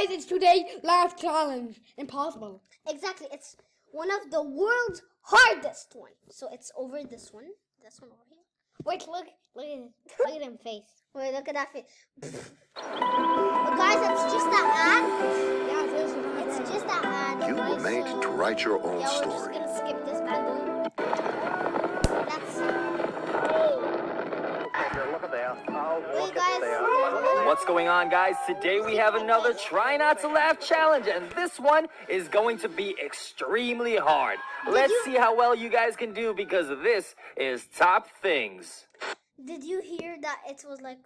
guys, it's today's last challenge. Impossible. Exactly. It's one of the world's hardest one. So it's over this one. This one over here. Wait, look at it. Look at him face. Wait, look at that face. But guys, it's just an ad. Yeah, it is. It's just an ad. You were guys, made so- to write your own Yeah, we're just story. gonna skip this bad boy. That's Look at there. Oh, Wait, look guys. at there. What's going on, guys? Today we have another Try Not to Laugh challenge, and this one is going to be extremely hard. Let's see how well you guys can do because this is Top Things. Did you hear that it was like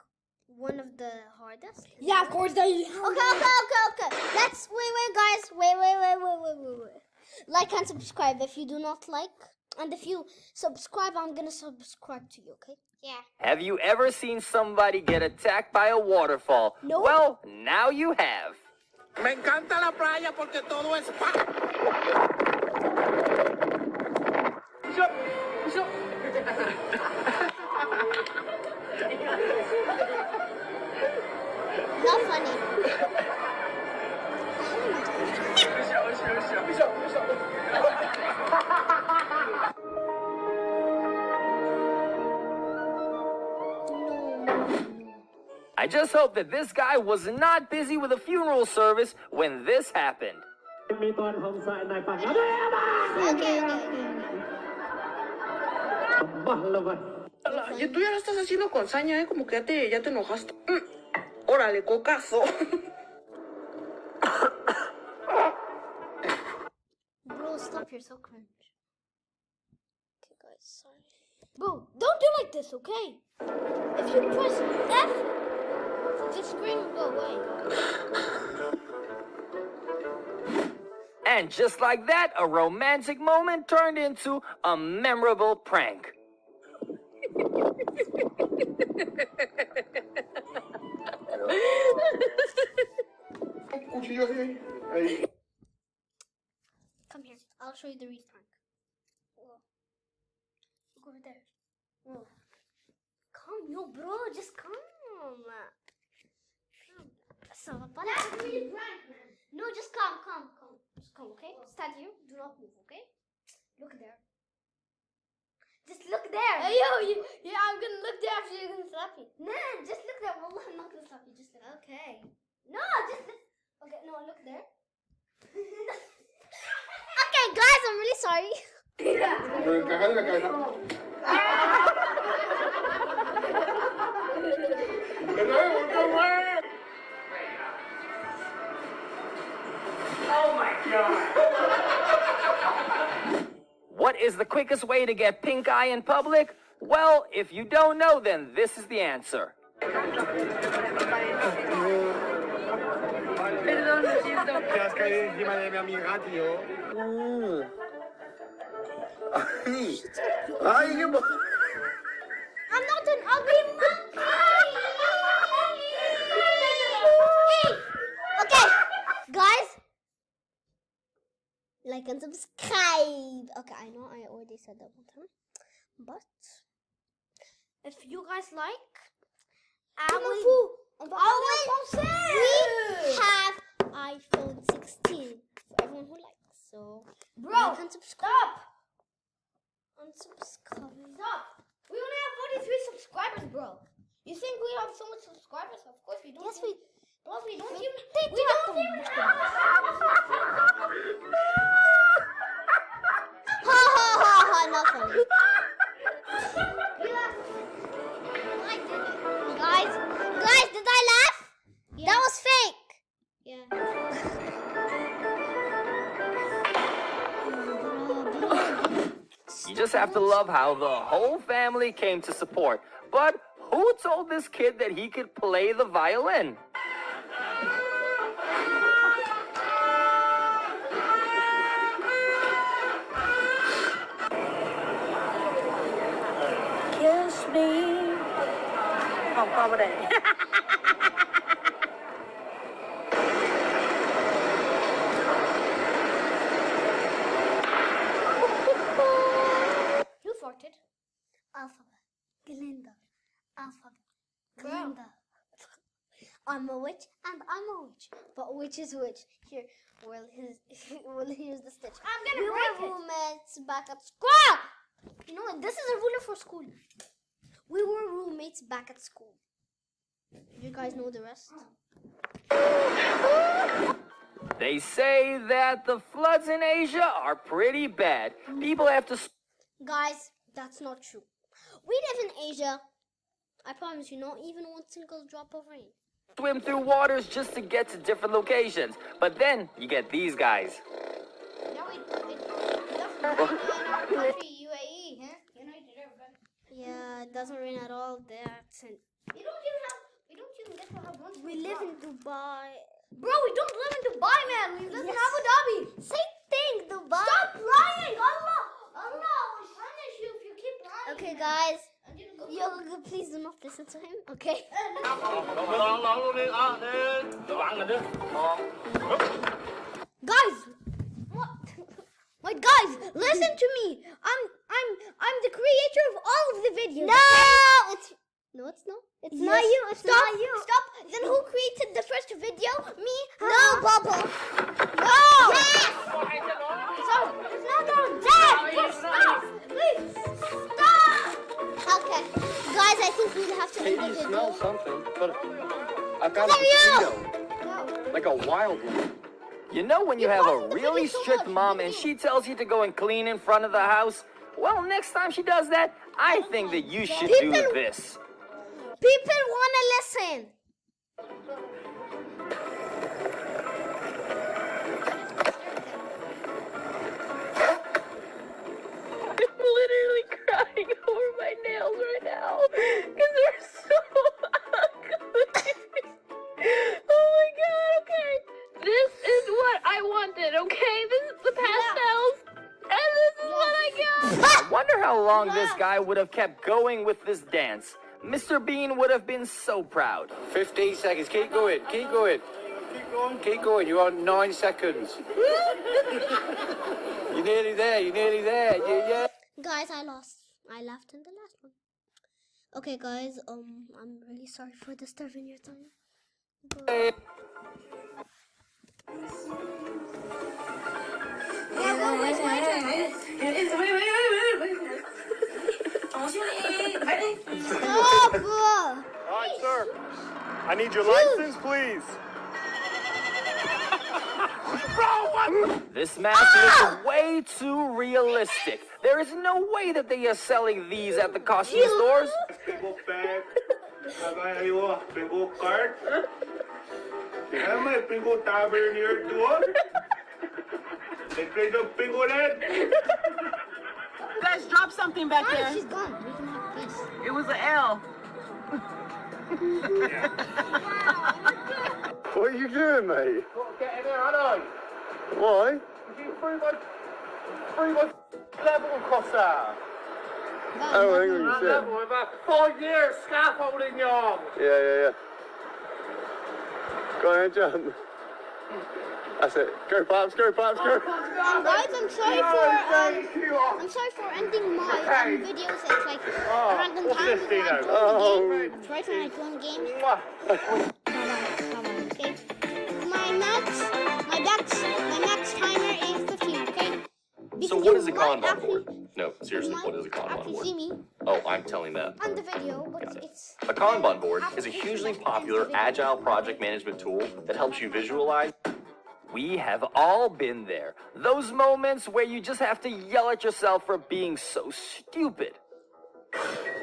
one of the hardest? Yeah, of course they. Okay. Let's wait, guys. Wait. Like and subscribe if you do not like. And if you subscribe, I'm gonna subscribe to you, okay? Yeah. Have you ever seen somebody get attacked by a waterfall? No. Well, now you have. Me encanta la playa porque todo es paz. Not funny. I just hope that this guy was not busy with a funeral service when this happened. มีตอนของสายนายปัง Okay. Y tú ya lo estás haciendo con saña, ¿eh? Como que ya te enojaste. Órale, cocazo. Bro, stop, you're so cringe. Okay, guys, sorry. Bro, don't do like this, okay? If you press F, the screen will go away. And just like that, a romantic moment turned into a memorable prank. Come here. I'll show you the reed prank. Whoa. Look over there. Whoa. Come, yo, bro. Just come. So, that's a reed prank, man. No, just come. Just come, okay? Stand here. Do not move, okay? Look there. Just look there. Hey, yo, yeah, I'm gonna look there after you're gonna slap me. Man, just look there. Wallah, I'm not gonna stop you. Just look. Okay. No, just look. Okay, no, look there. Okay, guys, I'm really sorry. What is the quickest way to get pink eye in public? Well, if you don't know, then this is the answer. Perdón, lo siento. Te has caído encima de mi amiga, tío. Ay, qué I'm not an ugly monkey. Hey, okay, guys, like and subscribe. Okay, I know I already said that one time, but if you guys like, we have iPhone 16 for everyone who likes. So, Bro, like and subscribe. Unsubscribe. Stop. We only have 43 subscribers, bro. You think we have so much subscribers? Of course we don't. Yes, we. Plus, we don't we even. did We that don't one. even. Ha, not funny. I did it. Guys, did I laugh? Yeah. That was fake. Yeah. You just have to love how the whole family came to support. But who told this kid that he could play the violin? Kiss me. ของปอบ่ได้ Who farted? Alphabet. Glinda. Alphabet. Glinda. I'm a witch and I'm a which. But which is which? Here, here's the stitch. I'm gonna We break were it. roommates back at school. You know what? This is a ruler for school. We were roommates back at school. You guys know the rest? They say that the floods in Asia are pretty bad. People have to Guys, that's not true. We live in Asia. I promise you, not even one single drop of rain. swim through waters just to get to different locations. But then you get these guys. Now it doesn't rain in our country, UAE, huh? United Arab Emirates. Yeah, it doesn't rain at all there. We don't even get to have one. We live in Dubai. Bro, we don't live in Dubai, man. We live in Abu Dhabi. Same thing, Dubai. Stop lying, Allah will punish you if you keep lying. Okay, guys. I'm gonna go. Yo, please do not listen to him, okay? Guys, what? Wait, guys, listen to me. I'm the creator of all of the videos. No, it's not. It's not you. It's not you. Stop. Then who created the first video? Me? No, Bubble. No. Yes. Stop. It's not our dad. Stop. Please. Stop. Okay, guys, I think we'll have to end the Katie video. smells something, but I've got a There you mosquito. Like a wild one. You know when you have a pausing the really video so strict much, mom didn't and you? she tells you to go and clean in front of the house? Well, next time she does that, I think that you should do People- this. People wanna listen. I'm literally crying over my nails right now because they're so ugly. Oh my god, okay. This is what I wanted, okay? This is the pastels, and this is what I got. I wonder how long this guy would have kept going with this dance. Mr. Bean would have been so proud. 15 seconds. Keep going. Keep going. Keep going. You're on 9 seconds. You're nearly there. You're nearly there. Yeah. Guys, I lost. I laughed in the last one. Okay, guys, I'm really sorry for disturbing your time. But... Stop! All right, sir. I need your license, please. This mask looks way too realistic. There is no way that they are selling these at the costume stores. Pingo bag. Pingo card. Yeah, may Pingo tavern here too. They play the Pingo Red. Guys, drop something back Guys, there. she's gone. We can have peace. It was an L. What are you doing, mate? Get in there, I know. Why? You threw my level across there. Oh, hang on, you said. Level with about 5 years scaffolding yard. Yeah. Go ahead, jump. That's it. Go, Pops, go. Guys, I'm sorry for ending my videos at like a random what's time. this, Because Dino? I'm trying to join the game. Okay. My max timer is 15. Okay. Because So what is a you might Kanban actually- board? No, seriously, you what is a might Kanban actually board? see me Oh, I'm telling that. on the video, but it's A Kanban board is a application hugely that ends the popular video. agile project management tool that helps you visualize. We have all been there. Those moments where you just have to yell at yourself for being so stupid. Wait.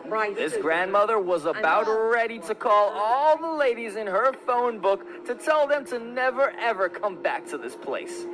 Brian, This grandmother was about ready to call all the ladies in her phone book to tell them to never ever come back to this place.